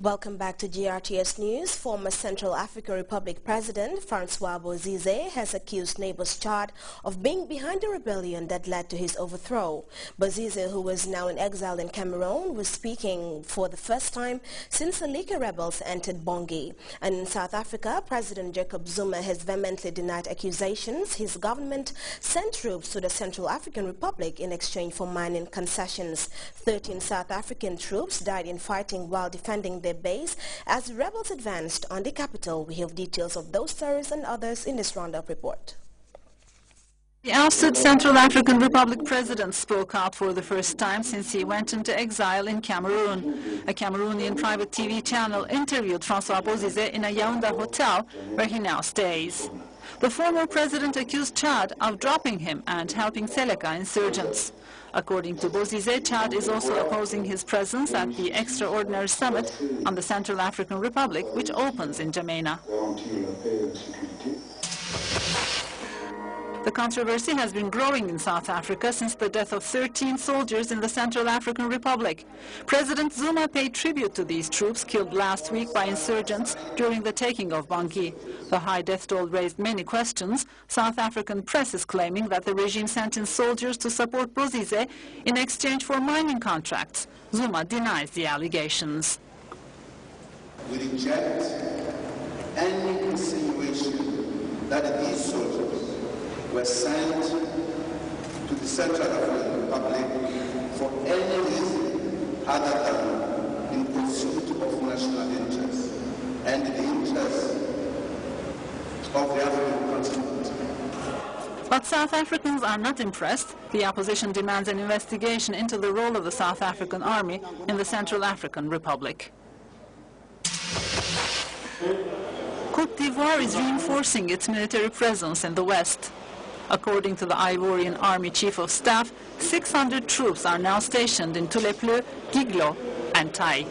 Welcome back to GRTS News. Former Central African Republic President Francois Bozize has accused neighbors Chad of being behind the rebellion that led to his overthrow. Bozize, who is now in exile in Cameroon, was speaking for the first time since the Lika rebels entered Bangui. And in South Africa, President Jacob Zuma has vehemently denied accusations his government sent troops to the Central African Republic in exchange for mining concessions. 13 South African troops died in fighting while defending their base as the rebels advanced on the capital. We have details of those stories and others in this roundup report. The ousted Central African Republic president spoke out for the first time since he went into exile in Cameroon. A Cameroonian private TV channel interviewed Francois Bozize in a Yaoundé hotel where he now stays. The former president accused Chad of dropping him and helping Seleka insurgents. According to Bozize, Chad is also opposing his presence at the extraordinary summit on the Central African Republic, which opens in N'Djamena. The controversy has been growing in South Africa since the death of 13 soldiers in the Central African Republic. President Zuma paid tribute to these troops killed last week by insurgents during the taking of Bangui. The high death toll raised many questions. South African press is claiming that the regime sent in soldiers to support Bozize in exchange for mining contracts. Zuma denies the allegations. We reject any insinuation that these soldiers were sent to the Central African Republic for any reason other than in pursuit of national interests and the interests of the African continent. But South Africans are not impressed. The opposition demands an investigation into the role of the South African Army in the Central African Republic. Côte d'Ivoire is reinforcing its military presence in the West. According to the Ivorian Army Chief of Staff, 600 troops are now stationed in Toulepleu, Giglo, and Tai.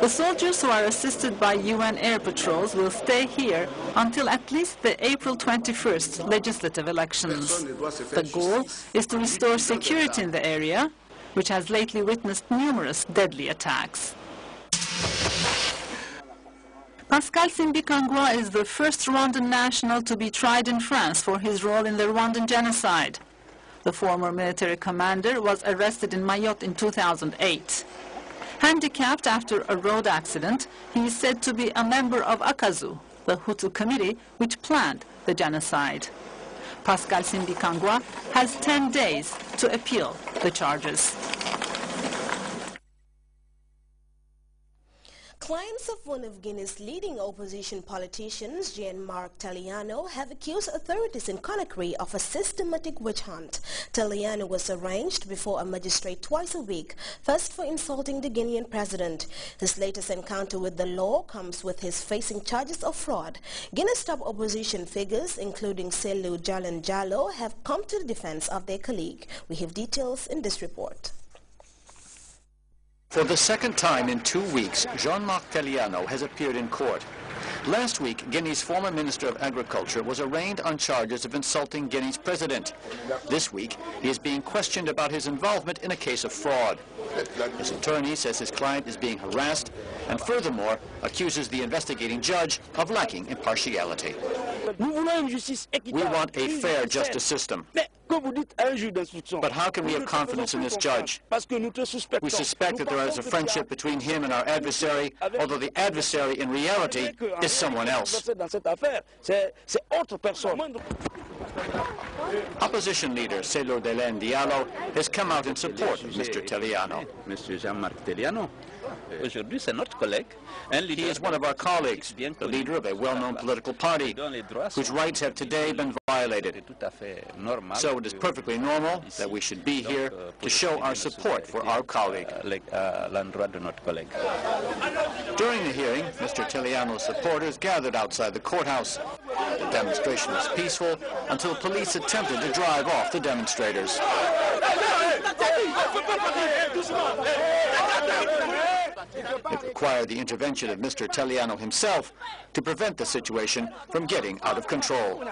The soldiers who are assisted by UN air patrols will stay here until at least the April 21st legislative elections. The goal is to restore security in the area, which has lately witnessed numerous deadly attacks. Pascal Simbikangwa is the first Rwandan national to be tried in France for his role in the Rwandan genocide. The former military commander was arrested in Mayotte in 2008. Handicapped after a road accident, he is said to be a member of Akazu, the Hutu committee which planned the genocide. Pascal Simbikangwa has 10 days to appeal the charges. Clients of one of Guinea's leading opposition politicians, Jean-Marc Taliano, have accused authorities in Conakry of a systematic witch hunt. Taliano was arraigned before a magistrate twice a week, first for insulting the Guinean president. His latest encounter with the law comes with his facing charges of fraud. Guinea's top opposition figures, including Cellou Dalein Diallo, have come to the defense of their colleague. We have details in this report. For the second time in 2 weeks, Jean-Marc Taliano has appeared in court. Last week, Guinea's former Minister of Agriculture was arraigned on charges of insulting Guinea's president. This week, he is being questioned about his involvement in a case of fraud. His attorney says his client is being harassed and furthermore accuses the investigating judge of lacking impartiality. We want a fair justice system. But how can we have confidence in this judge? We suspect that there is a friendship between him and our adversary, although the adversary in reality is someone else. Opposition leader Cellou Dalein Diallo has come out in support of Mr. Taliano. Mr. Jean-Marc Taliano, aujourd'hui c'est notre collègue. He is one of our colleagues, the leader of a well-known political party, whose rights have today been violated. So it is perfectly normal that we should be here to show our support for our colleague. During the hearing, Mr. Taliano's supporters gathered outside the courthouse. The demonstration was peaceful until police attempted to drive off the demonstrators. It required the intervention of Mr. Taliano himself to prevent the situation from getting out of control.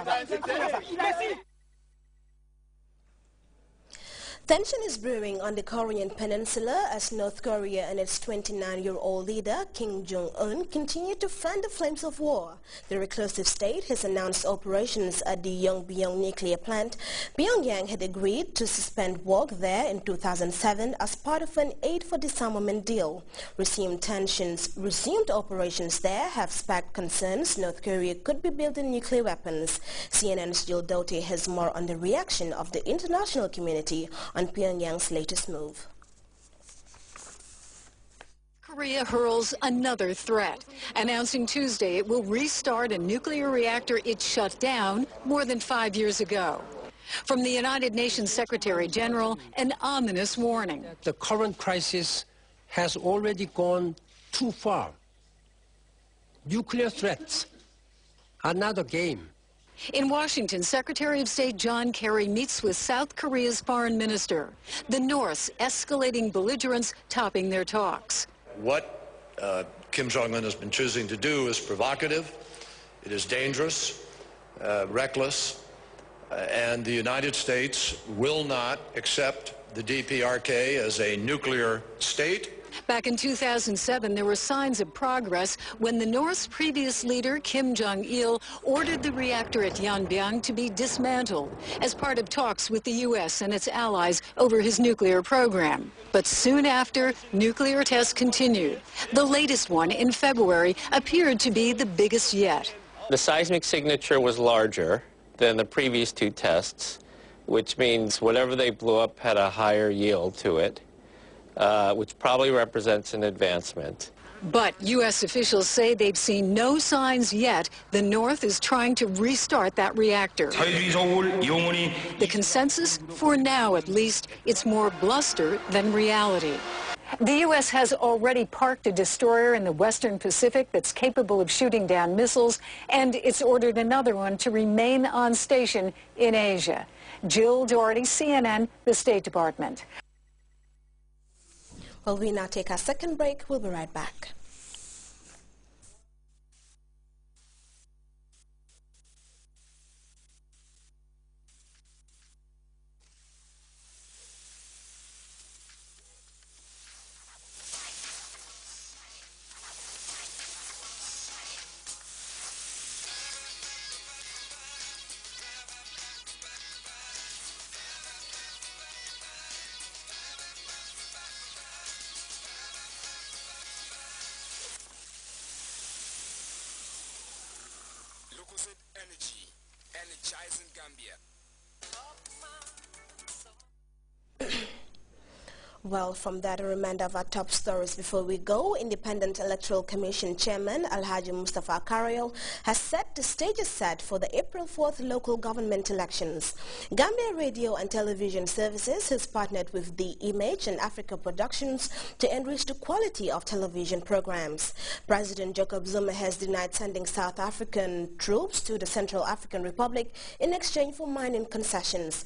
Tension is brewing on the Korean peninsula as North Korea and its 29-year-old leader Kim Jong-un continue to fan the flames of war. The reclusive state has announced operations at the Yongbyon nuclear plant. Pyongyang had agreed to suspend work there in 2007 as part of an aid for disarmament deal. Resumed operations there have sparked concerns North Korea could be building nuclear weapons. CNN's Jill Doty has more on the reaction of the international community on Pyongyang's latest move. Korea hurls another threat, announcing Tuesday it will restart a nuclear reactor it shut down more than 5 years ago. From the United Nations Secretary General, an ominous warning. The current crisis has already gone too far. Nuclear threats are not a game. In Washington, Secretary of State John Kerry meets with South Korea's foreign minister. The North's escalating belligerence topping their talks. What Kim Jong-un has been choosing to do is provocative, it is dangerous, reckless, and the United States will not accept the DPRK as a nuclear state. Back in 2007, there were signs of progress when the North's previous leader, Kim Jong-il, ordered the reactor at Yongbyon to be dismantled as part of talks with the U.S. and its allies over his nuclear program. But soon after, nuclear tests continued. The latest one in February appeared to be the biggest yet. The seismic signature was larger than the previous two tests, which means whatever they blew up had a higher yield to it. Which probably represents an advancement. But U.S. officials say they've seen no signs yet the North is trying to restart that reactor. The consensus, for now at least, it's more bluster than reality. The U.S. has already parked a destroyer in the Western Pacific that's capable of shooting down missiles, and it's ordered another one to remain on station in Asia. Jill Doherty, CNN, the State Department. Well, we now take our second break. We'll be right back. Energy, energizing Gambia. Well, from that, a reminder of our top stories before we go. Independent Electoral Commission Chairman Alhaji Mustafa Karayel has set the stage is set for the April 4th local government elections. Gambia Radio and Television Services has partnered with The Image and Africa Productions to enrich the quality of television programs. President Jacob Zuma has denied sending South African troops to the Central African Republic in exchange for mining concessions.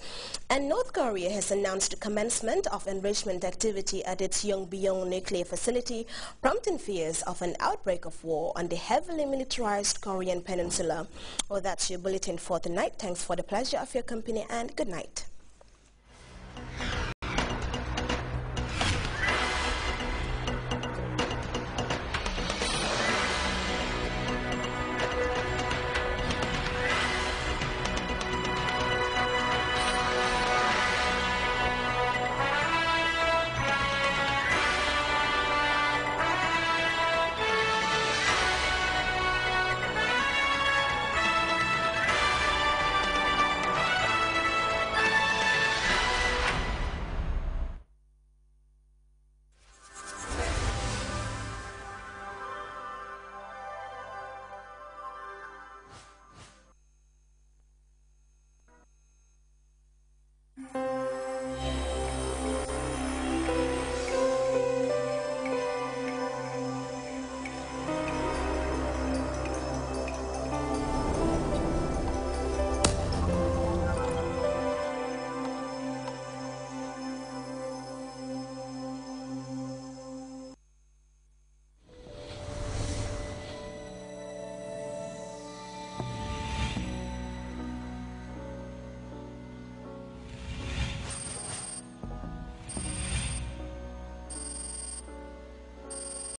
And North Korea has announced the commencement of enrichment activity at its Yongbyon nuclear facility, prompting fears of an outbreak of war on the heavily militarized Korean peninsula. Well, that's your bulletin for tonight. Thanks for the pleasure of your company and good night.